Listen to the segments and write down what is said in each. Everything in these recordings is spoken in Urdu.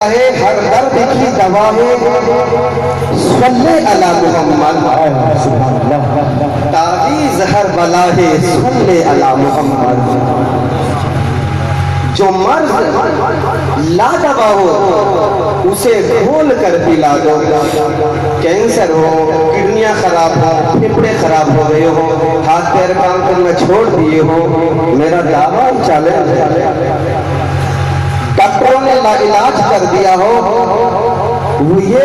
ہے ہر درد کی دوا ہے صلی علی محمد، تعویذ ہر بلا ہے صلی علی محمد۔ جو مرض لا دوا ہو اسے کھول کر پلا دو، کینسر ہو، کڈنیاں خراب ہو، پھیپھڑے خراب ہو گئے ہو، ہاتھ پیر کام کرنا چھوڑ دیے ہو، میرا دعویٰ چیلنج ہے، ڈاکٹروں نے لا علاج کر دیا ہو، وہ یہ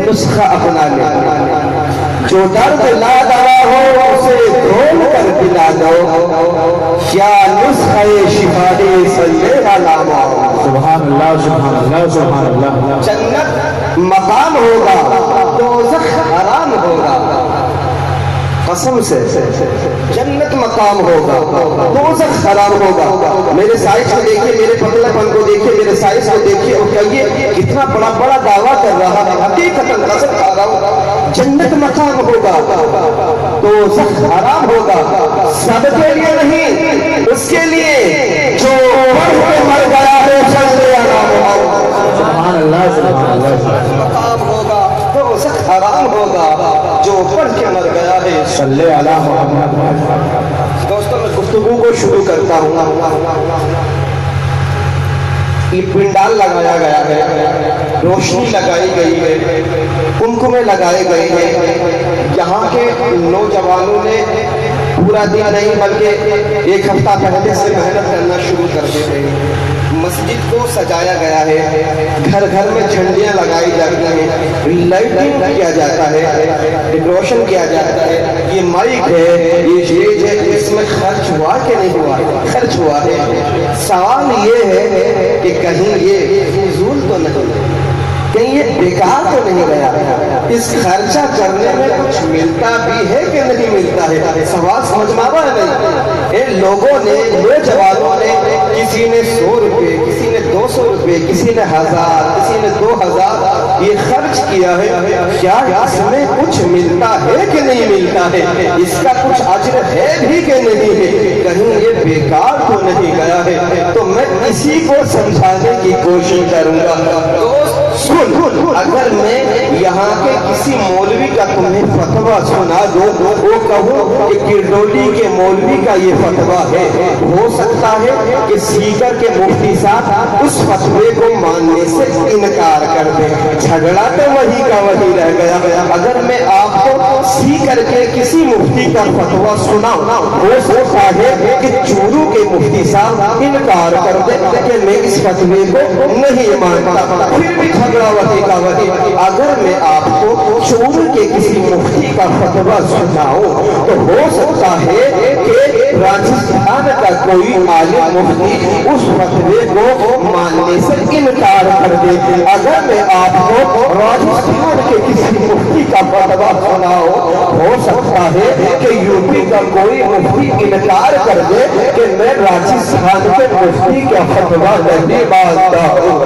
نسخہ اپنا لے، جو درد لا دوا ہو اسے کھول کر پلا دو، کیا نسخہ شفا ہے صلی علی محمد۔ سبحان اللہ سبحان اللہ سبحان اللہ۔ جنت مقام ہوگا، دوزخ حرام ہوگا، قسم سے جنت مقام ہوگا، دوزخ حرام ہوگا۔ میرے سائز کو دیکھیے، میرے پتلے پن کو دیکھیے، میرے سائز کو دیکھیے اور کہیے کتنا بڑا بڑا دعویٰ کر رہا ہے، حقیقتاً قسم کھا رہا ہوں، جنت مقام ہوگا، دوزخ حرام ہوگا، سب کے لیے نہیں، اس کے لیے جو پڑھ کے مر گیا ہے صلی علی محمد۔ سبحان اللہ سبحان اللہ۔ مقام ہوگا، دوزخ حرام ہوگا، جو پڑھ کے مر گیا ہے صلی علی محمد۔ دوستوں میں گفتگو کو شروع کرتا ہوں۔ یہ پنڈال لگایا گیا ہے، روشنی لگائی گئی ہے، کمکمے لگائے گئے ہیں، یہاں کے نوجوانوں نے پورا دن نہیں بلکہ ایک ہفتہ پہلے سے محنت کرنا شروع کر دیتے ہیں۔ مسجد کو سجایا گیا ہے، گھر گھر میں جھنڈیاں لگائی جاتی ہیں، لائٹنگ کیا جاتا ہے، ڈیکوریشن کیا جاتا ہے، یہ مائک ہے، یہ اسٹیج ہے، اس میں خرچ ہوا کہ نہیں ہوا؟ خرچ ہوا ہے۔ سوال یہ ہے کہ کہیں یہ فضول تو نہیں، کہیں یہ بیکار تو نہیں گیا؟ اس خرچہ کرنے میں کچھ ملتا بھی ہے کہ نہیں ملتا ہے؟ سوال سمجھ میں آوا ہے نہیں؟ ان لوگوں نے، نوجوانوں نے، کسی نے 100 روپے، کسی نے 200 روپے، کسی نے 1000، کسی نے 2000 یہ خرچ کیا ہے، کیا اس میں کچھ ملتا ہے کہ نہیں ملتا ہے؟ اس کا کچھ اجر ہے بھی کہ نہیں ہے؟ کہیں یہ بیکار تو نہیں گیا ہے؟ تو میں اسی کو سمجھانے کی کوشش کروں گا۔ سن، اگر میں یہاں کے کسی مولوی کا تمہیں فتویٰ سنا دو، وہ کہوں کہ کرڈولی کے مولوی کا یہ فتویٰ ہے، ہو سکتا ہے کہ سیکر کے مفتی صاحب اس فتوے کو ماننے سے انکار کر دیں، جھگڑا تو وہی کا وہی رہ گیا۔ اگر میں آپ کو سیکر کے کسی مفتی کا فتویٰ سناؤں، ہو سکتا ہے کہ چورو کے مفتی صاحب انکار کر دیں کہ میں اس فتوے کو نہیں مانتا، پھر بھی جھگڑا وہی کا وہی۔ اگر میں آپ کو چورو کے کسی مفتی کا فتویٰ سناؤں تو ہو سکتا ہے کہ راجستھان کا کوئی عالم مفتی اس فتوے کو ماننے سے انکار کر دے۔ اگر میں آپ کو راجستھان کے کسی مفتی کا فتویٰ سناؤں، ہو سکتا ہے کہ یوپی کا کوئی مفتی انکار کر دے کہ میں راجستھان کے مفتی کا فتویٰ نہیں مانتا ہوں۔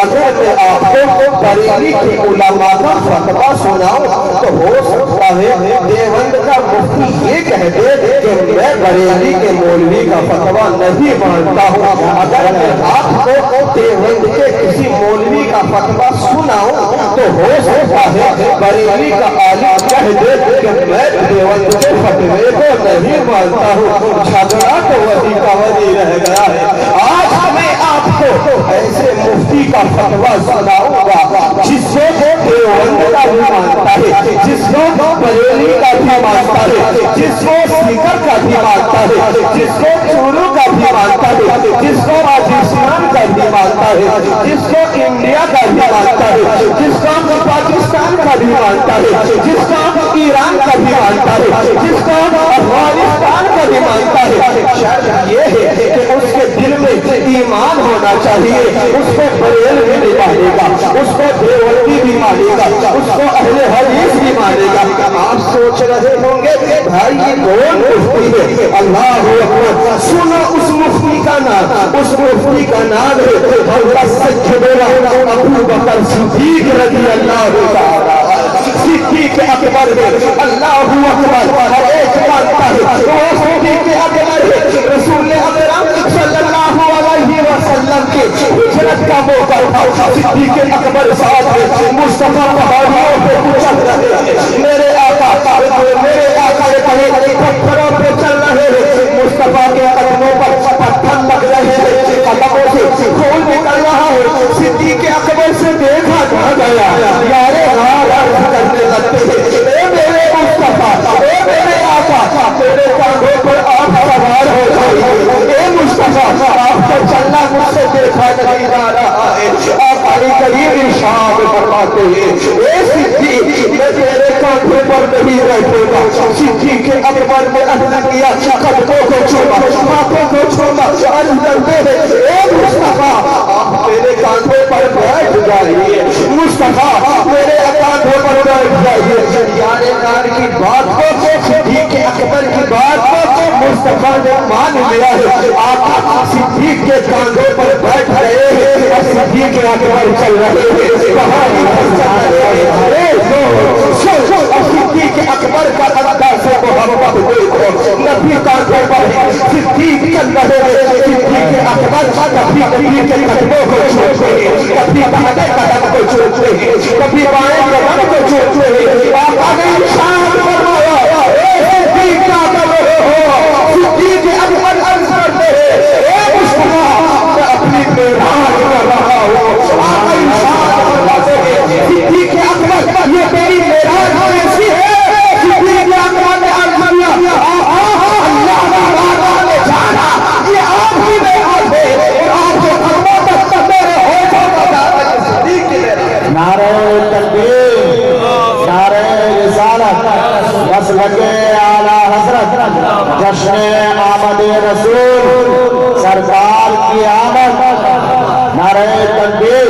اگر میں آپ کو بریلی کے علماء کا فتویٰ سناؤں تو ہو سکتا ہے دیوبند کا مفتی یہ کہہ دے کہ میں بریلی کے مولوی کا فتویٰ نہیں مانتا ہوں۔ اگر میں آپ کو دیوبند کے کسی مولوی کا فتویٰ سناؤں تو ہو سکتا ہے بریلی کا عالم کہہ دے کہ میں دیوبند کے فتوے کو نہیں مانتا ہوں۔ جھگڑا تو وہی کا وہی رہ گیا ہے۔ آج میں آپ کو ایسے مفتی کا فتویٰ سناؤں گا جس کو دیوبند کا بھی مانتا ہے، جس کو بریلی کا بھی مانتا ہے، جس کو سیکر کا بھی مانتا ہے، جس کو چورو کا بھی مانتا ہے، جس کو راجستھان کا بھی مانتا ہے، جس کو انڈیا کا بھی مانتا ہے، جس کو پاکستان کا بھی مانتا ہے، جس کو ایران کا بھی مانتا ہے، جس کو افغانستان کا بھی مانتا ہے۔ شرط یہ ہے کہ اس کے دل میں ایمان ہونا چاہیے، اس کو بریلوی بھی مانے گا، اس کو دیوبندی بھی مانے گا، اس کو اہل حدیث بھی مانے گا۔ آپ سوچ رہے ہوں گے بھائی یہ کون مفتی ہے؟ اللہ اکبر، سنو اس مفتی کا نام، اس مفتی کا نام ہے حضرت سیدنا ابو بکر صدیق رضی اللہ تعالی صدیق اکبر ہے۔ اللہ اکبر، ہر ایک مانتا ہے وہ صدیق اکبر ہے۔ رسول اکرم صلی اللہ علیہ وسلم کے ہجرت کا موقع تھا، صدیق اکبر ساتھ مصطفیٰ پہاڑیوں پہ چل رہے ہیں، میرے آقا کہیں پتھروں پہ چل رہے ہیں، مصطفیٰ کے قدموں پر پتھر لگ رہے ہیں، قدموں سے خون نکل رہا ہے، صدیق اکبر سے دیکھا جا گیا، یارے عرض کرنے لگتے ہیں، اے میرے مصطفیٰ، اے میرے آقا، تیرے کاندھوں پر آپ سوار ہو جائیے، اے مصطفیٰ آپ کا چلنا مجھ سے دیکھا نہیں جا رہا ہے، آپ کریم ارشاد فرماتے ہیں، اے صدیق میں تیرے کاندھوں پر نہیں رہتے گا، صدیق اکبر نے عرض کیا، قدموں کو چھوڑا، ماتھوں کو چھوڑا، عرض کرتے ہیں، اے مصطفیٰ آپ میرے کاندھوں پر بیٹھ جائیے، مصطفیٰ میرے کاندھوں پر بیٹھ جائیے، یار کار کی بات کو صدیق اکبر کی بات کو مصطفیٰ نے مان لیا ہے، آپ صدیق کے کاندھوں پر بیٹھ رہے ہیں اور صدیق اکبر چل رہے ہیں، پہاڑی پر چل رہے ہیں، اور صدیق اکبر کا انداز سے محبت دیکھو، نبی کاندھوں پر صدیق چل رہے ہیں، صدیق اکبر کبھی نبی کے قدموں کو چھوڑتے ہیں، کبھی دائیں قدم کو چھوڑتے ہیں، کبھی بائیں قدم کو چھوڑتے ہیں، آقا نے ارشاد فرمایا، اے صدیق کیا کر رہے ہو؟ صدیق اکبر عرض کرتے ہیں، اے مصطفیٰ میں اپنی معراج کر رہا ہوں، آقا ارشاد فرماتے ہیں، صدیق اکبر یہ میری معراج کیسی ہے؟ صدیق اکبر نے عرض کیا، اللہ تعالیٰ نے جانا یہ آپ کی معراج ہے، اور آپ کے قدموں تک میرے ہوٹوں کا جانا ہے، صدیق کی معراج۔ نعرہ تکبیر، نعرہ رسالت، مسلک اعلی حضرت، جشن آمد رسول، سرکار کی آمد، نعرہ تکبیر،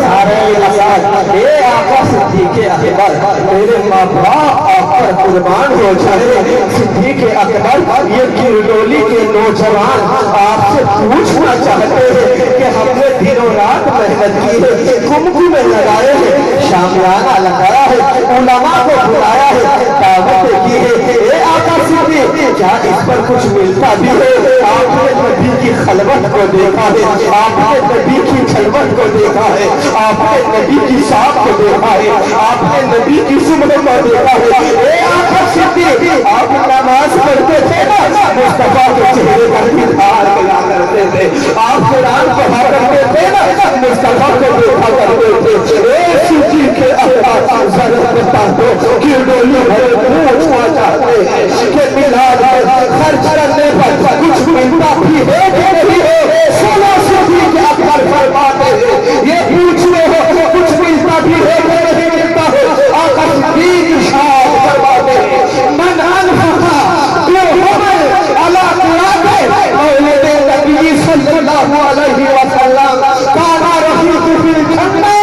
نعرہ رسالت، اے آقا صدیق اکبر میرے ماں باپ آپ پر قربان ہو جائے، صدیق اکبر یہ گرڈولی کے نوجوان آپ سے پوچھنا چاہتے ہیں کہ ہم نے دنوں رات محنت کی ہے، کمکمے لگائے ہیں، شامیانہ لگایا ہے، علماء کو بلایا ہے، دعوتیں کی ہے، اے آقا صدیق کیا اس پر کچھ ملتا بھی ہے؟ آپ نے نبی کی خلوت کو دیکھا ہے، آپ نے نبی کی خلوت کو دیکھا ہے، آپ نے نبی کی شام کو دیکھا ہے، آپ نے نبی کی صبح کو دیکھا ہے، اے آقا صدیق آپ نماز پڑھتے تھے نا، مصطفیٰ کے چہرے پر نثار ملا کرتے تھے، آپ قرآن پڑھا کرتے تھے نا، مصطفیٰ کو دیکھا کرتے تھے، اے صدیق کے احباب ضرورت بتا دو کہ ڈولی بھر پوچھنا چاہتے ہیں کہ میلاد میں خرچ کرنے پر کچھ ملتا بھی ہے کہ نہیں ہے؟ سنو صدیق اکبر فرماتے ہیں، یہ پوچھنے ہو کچھ ملتا بھی ہے کہ نہیں ملتا ہے؟ آقا صدیق ارشاد فرماتے ہیں، من انفقا درہمن علی قرآن مولد نبی صلی اللہ علیہ وسلم کان رفیق فی الجنہ،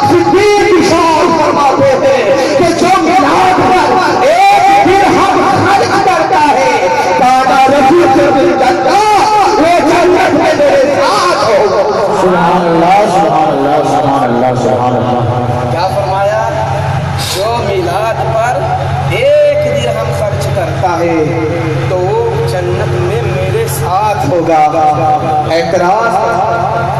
صدیق ارشاد فرماتے ہیں کہ جو میلاد پر ایک درہم خرچ کرتا ہے کان رفیق فی الجنہ، وہ جنت میں میرے ساتھ ہوگا۔ سبحان اللہ، سبحان اللہ، سبحان اللہ، سبحان اللہ۔ کیا فرمایا؟ جو میلاد پر ایک درہم خرچ کرتا ہے تو وہ جنت میں میرے ساتھ ہوگا۔ اعتراض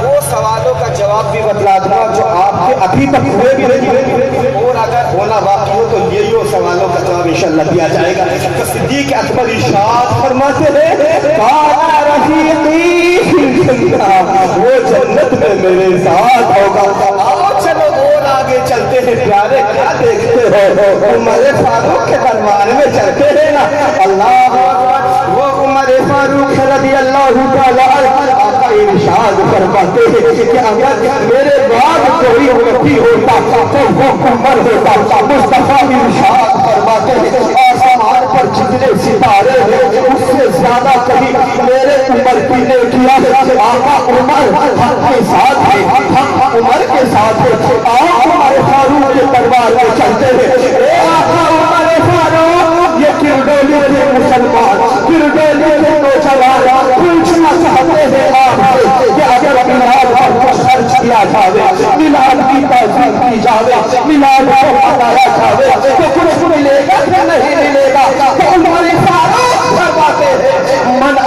وہ سوالوں کا جواب بھی بتلا دوں جو آپ کے ابھی تک ہوئے بھی نہیں، اور اگر ہونا باقی ہو تو یہ سوالوں کا جواب انشاءاللہ دیا جائے گا۔ تو صدیق اکبر ارشاد فرماتے ہیں، کانا رفیقی فی الجنہ، وہ جنت میں میرے ساتھ ہوگا۔ آؤ چلو اور آگے چلتے ہیں، پیارے کیا دیکھتے ہو؟ عمر فاروق کے دربار میں چلتے ہیں نا، اللہ وہ عمر فاروق رضی اللہ تعالیٰ عنہ آقا ارشاد فرماتے ہیں کہ اگر میرے بعد کوئی نبی ہوتا تو وہ عمر ہوتا۔ مصطفیٰ ارشاد فرماتے ہیں، آسمان پر جتنے ستارے ہیں اس سے زیادہ کبھی میرے عمر کی نے کیا ہے۔ آقا عمر حق کے ساتھ ہے، حق عمر کے ساتھ ہے۔ آقا عمر فاروق کے دربار میں چلتے ہیں، اے آقا عمر فاروق یہ گرڈولی کے مسلمان، گرڈولی کے نوجوان پوچھنا چاہتے ہیں آپ سے کہ اگر میلاد پر کچھ خرچ کیا جائے، میلاد کی تعظیم کی جائے، میلاد کو منایا جائے تو کچھ ملے گا کہ نہیں ملے گا؟ تو عمر فاروق فرماتے ہیں، من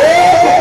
1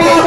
5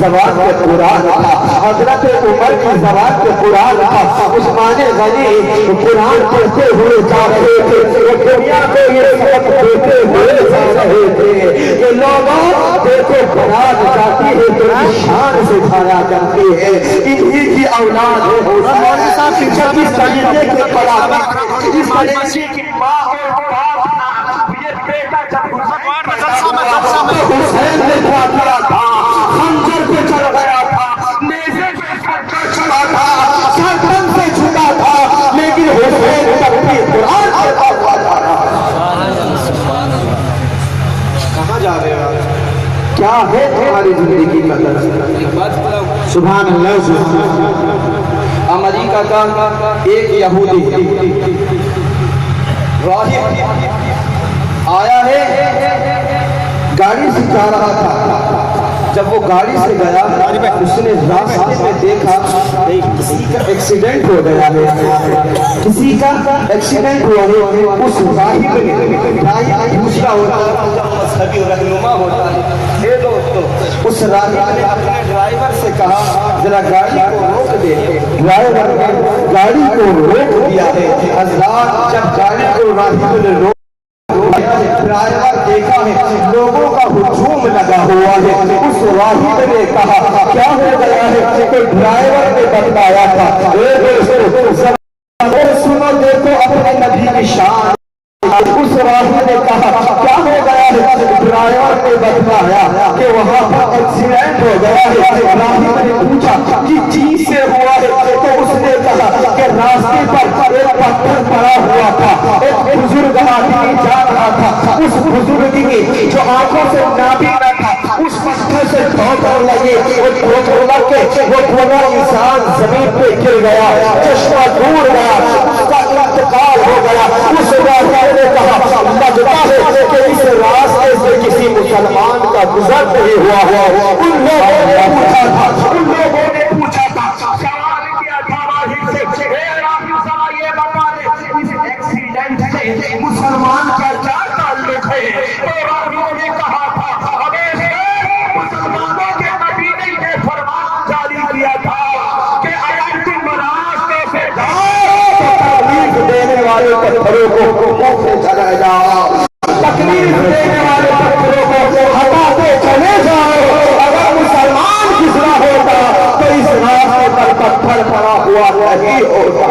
زبان پہ قرآن تھا, حضرت عمر کی زبان پہ قرآن تھا, عثمان غنی قرآن پڑھتے ہوئے جا رہے تھے, وہ دنیا کو یہ سبق دیتے ہوئے جا رہے تھے کہ لوگوں دیکھو قرآن جاتی ہے تو شان سے جایا کرتی ہے, انہی کی اولاد ہے. جب اس طریقے کے قرآن اس طریقے کی ماں اور باپ یہ بیٹا جب حسین نے کیا کیا تھا, خنجر پہ چڑھ گیا تھا, نیزے پہ چڑھا تھا, سرطن سے چھٹا تھا, لیکن حسین تب بھی قرآن پڑھتا ہوا جا رہا. کہاں جا رہے ہو؟ کیا ہے تمہاری زندگی کا درس؟ سبحان اللہ, سبحان اللہ. امریکہ کا ایک یہودی راہب آیا ہے, گاڑی سے جا رہا تھا. جب وہ گاڑی سے گیا اس نے راستے میں دیکھا کسی کا ایکسیڈنٹ ہو گیا ہے, کسی کا ایکسیڈنٹ ہوا ہے. اس راہب نے دوسرا ہوتا ہے مذہبی رہنما ہوتا ہے, اس راہب نے اپنے ڈرائیور سے کہا ذرا گاڑی کو روک دے. ڈرائیور نے گاڑی کو روک دیا ہے. حضرات جب گاڑی کو راہب نے روک ڈرائیور دیکھا ہے لوگوں کا ہجوم لگا ہوا ہے, اس راہب نے کہا کیا ہو گیا ہے؟ کہ ڈرائیور نے بتلایا تھا سنو دیکھو اپنے نبی کی شان. اس راہب نے کہا کیا ہو گیا ہے؟ ڈرائیور نے بتلایا کہ وہاں پر ایکسیڈنٹ ہو گیا ہے. راہب نے پوچھا کس چیز سے ہوا ہے؟ تو اس نے کہا کہ راستے پر ایک پتھر پڑا ہوا تھا, ایک بزرگ آدمی جا رہا تھا, اس بزرگ کی جو آنکھوں سے نابینا تھا اس پتھر سے ٹھوکر لگی, وہ ٹھوکر لگ کے وہ پورا انسان زمین پہ گر گیا, چشمہ دور گیا, اس کا انتقال ہو گیا. اس راہب نے کہا لگتا ہے کہ اس راستے سے کسی مسلمان کا گزر نہیں ہوا ہوا. ان لوگوں نے پوچھا تھا, ان لوگوں نے پوچھا تھا, سوال کیا تھا راہب سے, اے راہب صاحب یہ بتا دے اس ایکسیڈنٹ سے مسلمان کا کیا تعلق ہے؟ تو راہب نے کہا تھا ابے مسلمانوں کے نبی نے یہ فرمان جاری کیا تھا کہ اگر تم راستے سے جاؤ تو تکلیف دینے والے پتھروں کو منہ سے چلا جاؤ, تکلیف دینے والے پتھروں کو ہٹاتے چلے جاؤ. اگر مسلمان گزرا ہوتا تو اس راستے پر پتھر پڑا ہوا نہیں ہوتا.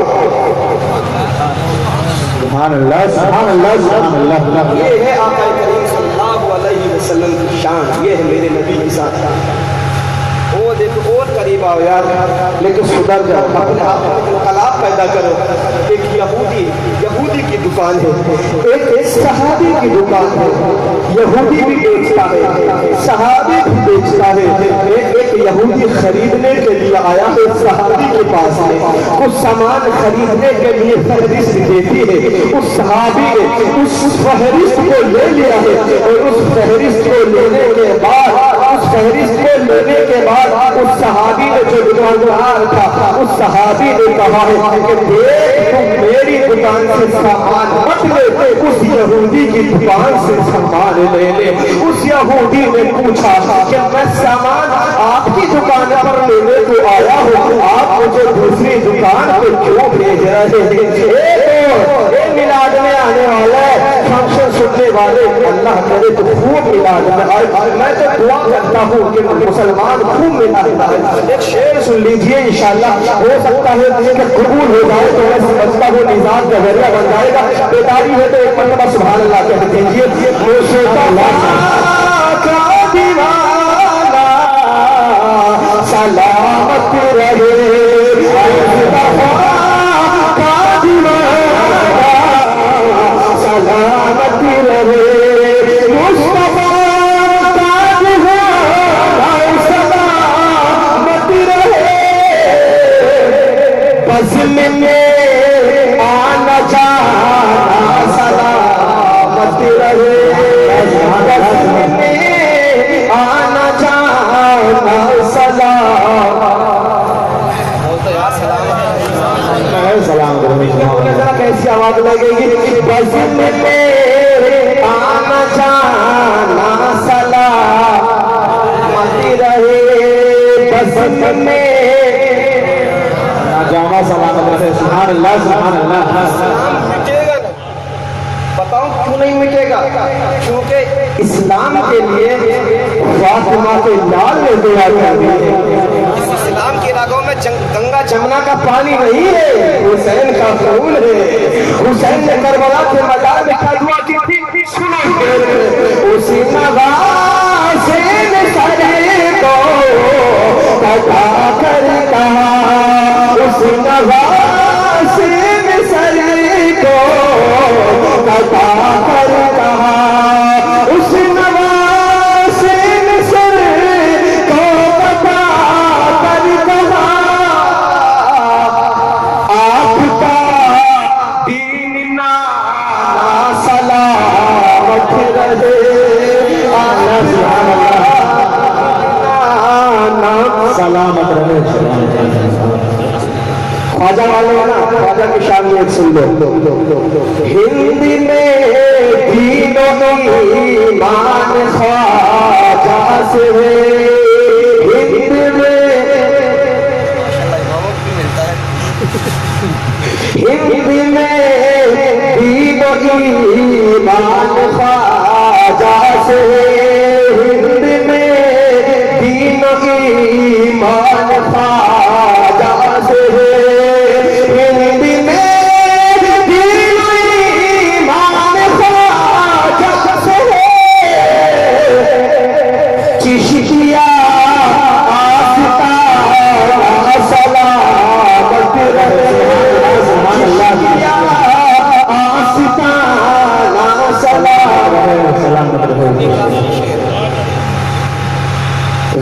سبحان اللہ, سبحان اللہ, سبحان اللہ. یہ ہے آقا کریم صلی اللہ علیہ وسلم کی شان, یہ ہے میرے نبی کی ساتھ. وہ دیکھو اور قریب آؤ یار, لیکن سدھر جاؤ, اپنے آپ میں انقلاب پیدا کرو. ایک یہودی کی دکان ہے, ایک صحابی کی دکان ہے. یہودی بھی بیچتا ہے, صحابی بھی بیچتا ہے. ایک یہودی خریدنے کے لیے آیا ہے صحابی کے پاس ہے, کچھ سامان خریدنے کے لیے فہرست دیتی ہے. اس صحابی نے اس فہرست کو لے لیا ہے اور اس فہرست کو لینے کے بعد اس صحابی نے جو دکاندار تھا اس صحابی نے کہا ہے کہ دیکھ تم میری دکان سے سامان مت لے, اس یہودی کی دکان سے سامان لے لے. اس یہودی نے پوچھا کہ میں سامان آپ کی دکان پر لینے کو آیا ہوں, آپ مجھے دوسری دکان پہ کیوں بھیج رہے ہیں؟ میلاد میں آنے والا ہے, فنکشن سننے والے, اللہ کرے تو خوب میلاد میں آئے. میں تو دعا کرتا ہوں کہ مسلمان خوب میلاد آئے. ایک شعر سن لیجئے, انشاءاللہ ہو سکتا ہے کہ قبول ہو جائے تو میں سمجھتا ہوں نظام کا ذریعہ بن جائے گا. بیداری ہے تو ایک مرتبہ سبحان اللہ کہہ دیجئے. سلامت رہے سلامت رہے سلامت رہے بزم میں آنا جانا سلامت رہے بزم میں آنا جانا سلام ذرا کیسی آواز لگے گی. بزم میں آنا جانا میں جامع سلامت رہے. سبحان اللہ سبحان اللہ. مٹے گا نا. بتاؤں کیوں نہیں مٹے گا؟ کیونکہ اسلام کے لیے فاطمہ کے لال نے دعا کر دی. اسلام کے علاقوں میں گنگا جمنا کا پانی نہیں ہے، حسین کا خون ہے. حسین نے کربلا کے میدان میں کیا دعا کی تھی؟ اسی نواسے نے سرے کو کٹا کر کہا، اس نواسے نے سرے کو کٹا کر کہا، اس نواسے نے سرے کو کٹا کر کہا، آپ کا دین نا سلامت رہے. سلامت رہے. خواجہ والے نا، خواجہ کی شان میں ایک سن لو. ہند میں دین و ایمان خواجہ سے ہے. ہند میں دین و ایمان خواجہ سے ہے. ہند میں دین و ایمان خواجہ سے ہے. ہند میں دین و ایمان خواجہ سے ہے. چشتیہ آستانہ سلامت رہے. چشتیہ آستانہ سلامت رہے.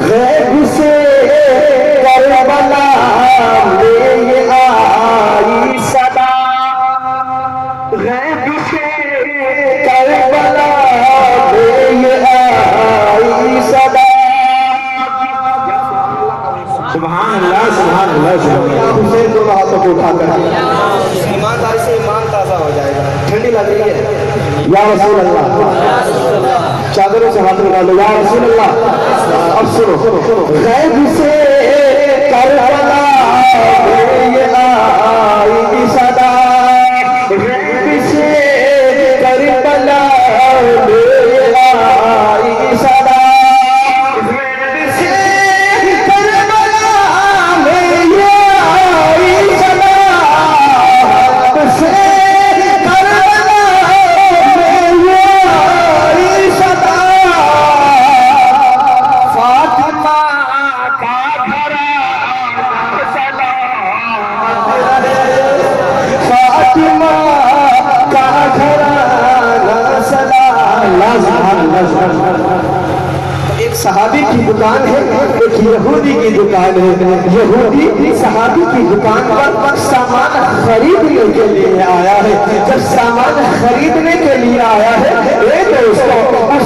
غیب سے کربلا میں یہ آئی صدا. غیب سے کربلا میں یہ آئی صدا. سبحان اللہ سبحان اللہ سبحان اللہ. حسین دونوں ہاتھوں کو اٹھا کر ایمانداری سے ایمان تازہ ہو جائے گا. ٹھنڈی لگ رہی ہے یا رسول اللہ. چادروں سے ہاتھ ملا لو. یا رسول اللہ. اب سنو. غیب سے کربلا میں یہ آئی صدا. غیب سے کربلا میں یہ آئی صدا. غیب سے کربلا میں یہ آئی صدا. غیب سے کربلا میں یہ آئی صدا. فاطمہ کا گھرانہ سلامت رہے. فاطمہ کا گھرانہ سلامت رہے. ایک صحابی کی دکان ہے، ایک یہودی کی دکان ہے. یہودی صحابی کی دکان پر سامان خریدنے کے لیے آیا ہے. جب سامان خریدنے کے لیے آیا ہے تو اس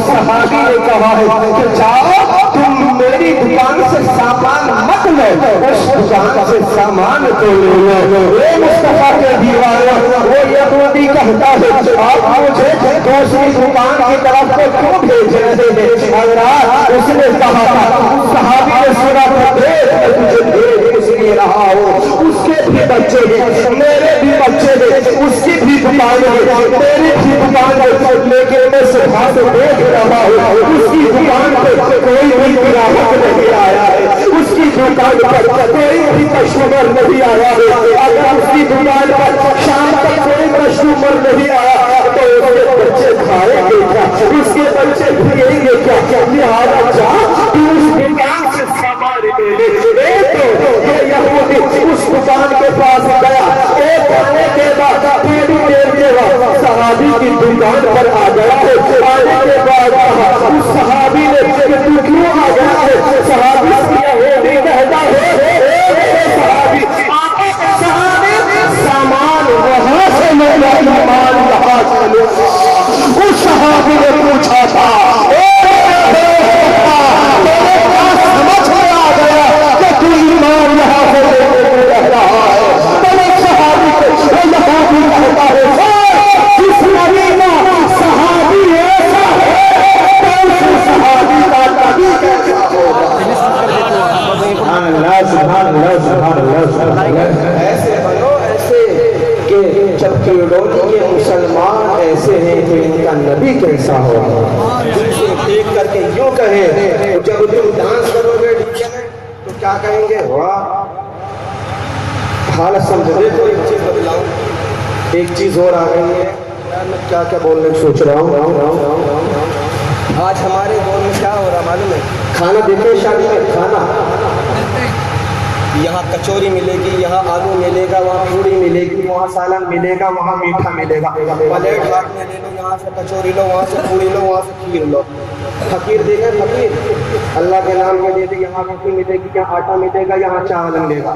صحابی نے کہا ہے کہ جاؤ تم میری دکان سے سامان مت لو، اس دکان سے سامان تو لے لو. اے مصطفیٰ کے دیوانوں، وہ یہودی کہتا ہے آپ مجھے دوسری دکان کی طرف کو کیوں بھیج رہے ہیں؟ حضرات اس نے کہا تھا، صحابی نے سنا تھا میں تجھے بھیج اس لیے رہا ہوں. اس کے بھی بچے ہیں، میرے بھی بچے ہیں، اس کی بھی دکان ہے، میری بھی دکان ہے، لیکن میں صبح سے دیکھ رہا ہوں اس کی دکان پہ کوئی بھی گراہک نہیں آیا ہے. اس کی دکان پر کوئی بھی کسٹمر نہیں آیا ہے. اگر اس کی دکان پر شام تک کوئی کسٹمر نہیں آیا تو اس کے بچے کھائیں گے کیا؟ اس کے بچے بھیگیں گے کیا؟ لہٰذا جا تو اس دکان سے سامان لے لے. تو یہ یہودی اس دکان کے پاس گیا. ایک آنے کے بعد تھوڑی دیر کے بعد صحابی کی دکان پر آ گیا ہے. آنے کے بعد اس صحابی نے کہ تو کیوں آ گیا ہے؟ صحابی یہودی کہتا ہے صحابی سامان وہاں سے لے لو، ایمان یہاں سے لے لو. اس صحابی نے پوچھا تھا سمجھ میں آ گیا کہ تو ایمان یہاں سے لے کے رہ رہا ہے. صحابی کو یہاں بھی کہتا ہے جس نبی کا صحابی ایسا ہے تو اس صحابی کا نبی کیسا ہوگا؟ سبحان اللہ ہیں تو ان کا نبی کیسا ہوگا. دل سے دیکھ کر کے یوں کہیں. جب تم ڈانس کرو گے ڈی جے میں تو کیا کہیں گے؟ واہ. حالت سمجھ. دیکھو ایک چیز بتلاؤں, ایک چیز اور آ گئی ہے. میں کیا کیا بولنے سوچ رہا ہوں. آج ہمارے دور میں کیا ہو رہا معلوم ہے؟ کھانا دیکھیں شادی میں, کھانا یہاں کچوری ملے گی, یہاں آلو ملے گا, وہاں پوری ملے گی, وہاں سالن ملے گا, وہاں میٹھا ملے گا. پلیٹ ہاتھ میں لے لو, یہاں سے کچوری لو, وہاں سے پوری لو, وہاں سے کھیر لو. فقیر دیکھیں فقیر, اللہ کے نام میں دے دے. یہاں روٹی ملے گی, یہاں آٹا ملے گا, یہاں چاول ملے گا.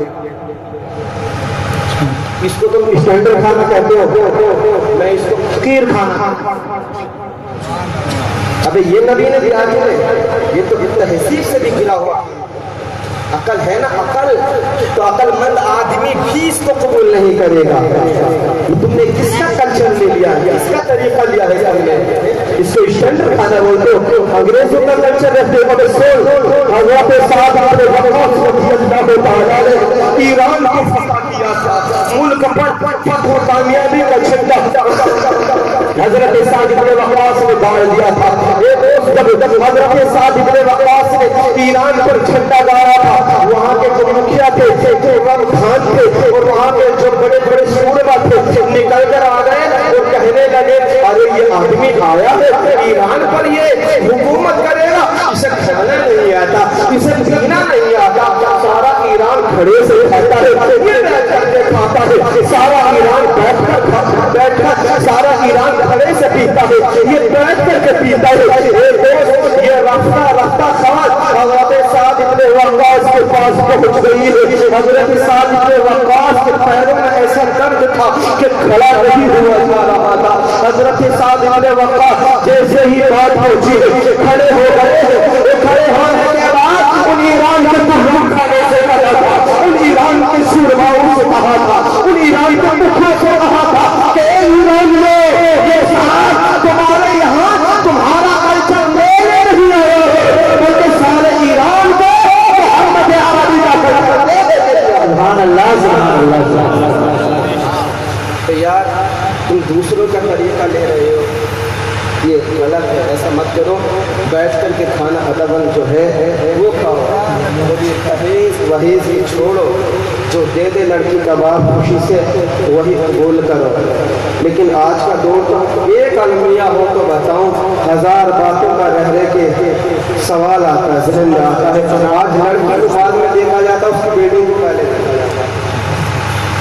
اس کو تم اسٹینڈرڈ کھانا کہتے ہو, میں اس کو فقیر کھانا. ابے یہ نبی نے دیا ہے, یہ تو تہذیب سے بھی گرا ہوا. عقل ہے نا عقل, تو عقل مند آدمی بھی اس کو قبول نہیں کرے گا. تم نے کس کا کلچر لے لیا ہے, کس کا طریقہ لیا ہے تم نے؟ اس کو اسٹینڈرڈ کھانا بولتے ہو. انگریزوں کا کلچر رہتے ہو. حضرت صاحب اپنے ایران کو فتح کیا, ملک پر فتح و کامیابی کا جھنڈا حضرت سعد بن وقاص نے گاڑ دیا تھا. جب حضرت سعد بن وقاص نے ایران پر جھنڈا گاڑا تھا, وہاں کے جو مکھیا تھے, خان تھے, اور وہاں کے جو بڑے بڑے شوربا تھے, نکل کر آ گئے اور کہنے لگے ارے یہ آدمی آیا ہے ایران پر, یہ حکومت کرے گا, اسے کھانا نہیں آتا, اسے پینا نہیں آتا, سارا ایران کھڑے سے کھاتا ہے, یہ بیٹھ کر کے کھاتا ہے, سارا ایران بیٹھ کر سارا ایران کھڑے سے پیتا ہے, یہ بیٹھ کر کے پیتا ہے. یہ رفتہ رفتہ خواہد حضرت سعد بن وقاص کے پاس پہنچ گئی ہے. حضرت سعد بن وقاص کے پیروں میں ایسا درد تھا کہ کھڑا نہیں ہوا جا رہا تھا. حضرت سعد بن وقاص جیسے ہی بات پہنچی کھڑے ہو گئے. کھڑے ہونے کے بعد ان ایران کے تحرک کھانے سے کہا تھا, ان ایران کے شورباؤں سے کہا تھا, ان ایران کے مکھوں سے کہا تھا کہ ایران میں یہ صاحب تمہارے یہاں تمہارا کلچر میرے نہیں آیا, بلکہ سارے ایران کو محمد عربی کا کلچر دے دیتے. سبحان اللہ سبحان اللہ. یار تم دوسروں کا طریقہ لے رہے ہو, یہ غلط ہے, ایسا مت کرو. بیٹھ کر کے کھانا ادبن جو ہے وہ کھاؤ, پرہیز وہیز ہی چھوڑو. جو دے دے لڑکی کا باپ خوشی سے وہی قبول کرو. لیکن آج کا دور تو ایک المیہ ہو تو بتاؤں, 1000 باتوں کا رہ کے سوال آتا ہے, ذہن میں آتا ہے. آج لڑکی کو بعد میں دیکھا جاتا ہے, اس کی بیٹی کو پہلے دیکھا جاتا ہے.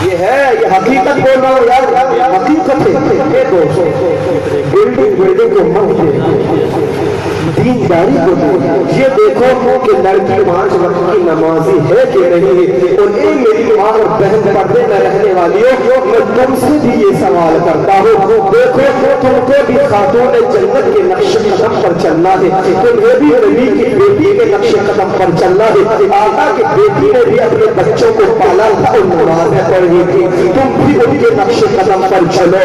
یہ ہے, یہ حقیقت بول رہا ہوں یار, حقیقت ہے. یہ دوست بلڈنگ کو مت دے, دینداری کو دے. یہ دیکھو کہ لڑکی 5 وقت کی نمازی ہے کہ نہیں ہے. اور اے میری ماں اور بہن پردے میں رہنے والیوں, میں تم سے بھی یہ سوال کرتا ہوں. دیکھو تم کو بھی خاتون جنت کے نقش قدم پر چلنا ہے, تمہیں بھی نبی کی بیٹی کے نقش قدم پر چلنا ہے. آقا کی بیٹی نے بھی اپنے بچوں کو پالا تھا اور نمازیں پڑھی تھی, تم بھی ان کے نقش قدم پر چلو.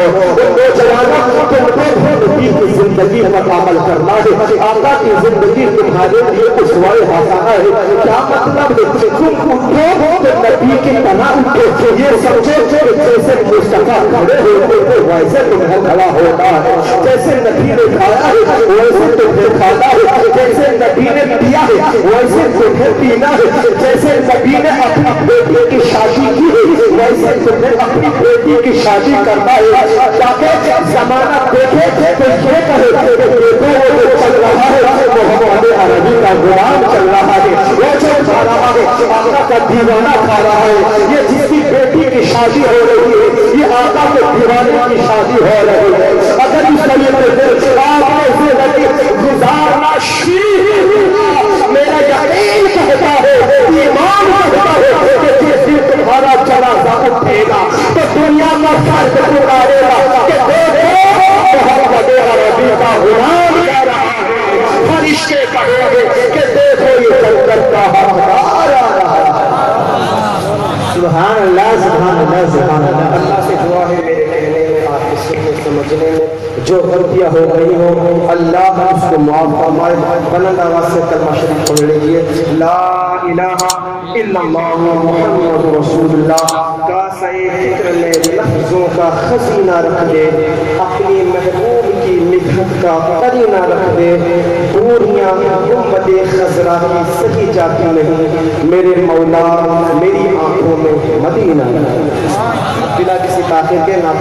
نوجوانوں تم کو نبی کی زندگی پر عمل کرنا ہے. آقا کی زندگی تمہارے لیے اسوائے حسنہ ہے. کیا مطلب ہے؟ تم اٹھو تو نبی کی طرح اٹھو. یہ سمجھو کہ جیسے مصطفیٰ کھڑے ہوتے تھے ویسے تمہیں کھڑا ہوتا ہے, جیسے نبی نے کھایا ہے ویسے تمہیں کھانا ہے, جیسے نبی نے پیا ہے ویسے تمہیں پینا ہے, جیسے نبی نے اپنی بیٹی کی شادی کی ہے ویسے تمہیں اپنی بیٹی کی شادی کرنا ہے. تاکہ زمانہ دیکھے تو یہ کہے کہ دیکھو وہ چل رہا ہے, محمد عربی کا غلام چل رہا ہے, وہ جو کھا رہا ہے آقا کا دیوانہ کھا رہا ہے. یہ جس کی بیٹی کی شادی ہو رہی ہے یہ آقا کے دیوانے کی شادی ہو رہی ہے. اگر اس طریقے آپ ایسے لگے گزارنا میرا یقین کہتا ہے, ایمان کہتا ہے کہ جس دن تمہارا جنازہ اٹھے گا تو دنیا کا فرد پکارے گا کہ دیکھو محمد عربی کا غلام کہہ رہا ہے. فرشتے کہے گے کہ دیکھو یہ جنت کا حقدار آ رہا ہے. سبحان اللہ سبحان اللہ سبحان اللہ. اللہ سے دعا ہے میرے کہنے میں, آپ اس کو سمجھنے میں جو غلطیاں ہو گئی ہوں اللہ اس کو معاف فرمائے. بلند آواز سے کلمہ شریف پڑھ لیجیے, لا الہ الا اللہ محمد رسول اللہ. کا صحیح فکر میں لفظوں کا خزینہ رکھ دے, اپنی محبوب کی کا قرینہ رکھ دے، دوریاں گنبد خضرا کی سجی جاتی نہیں، میرے مولا میری آنکھوں میں مدینہ بلا کسی تاخیر کے نام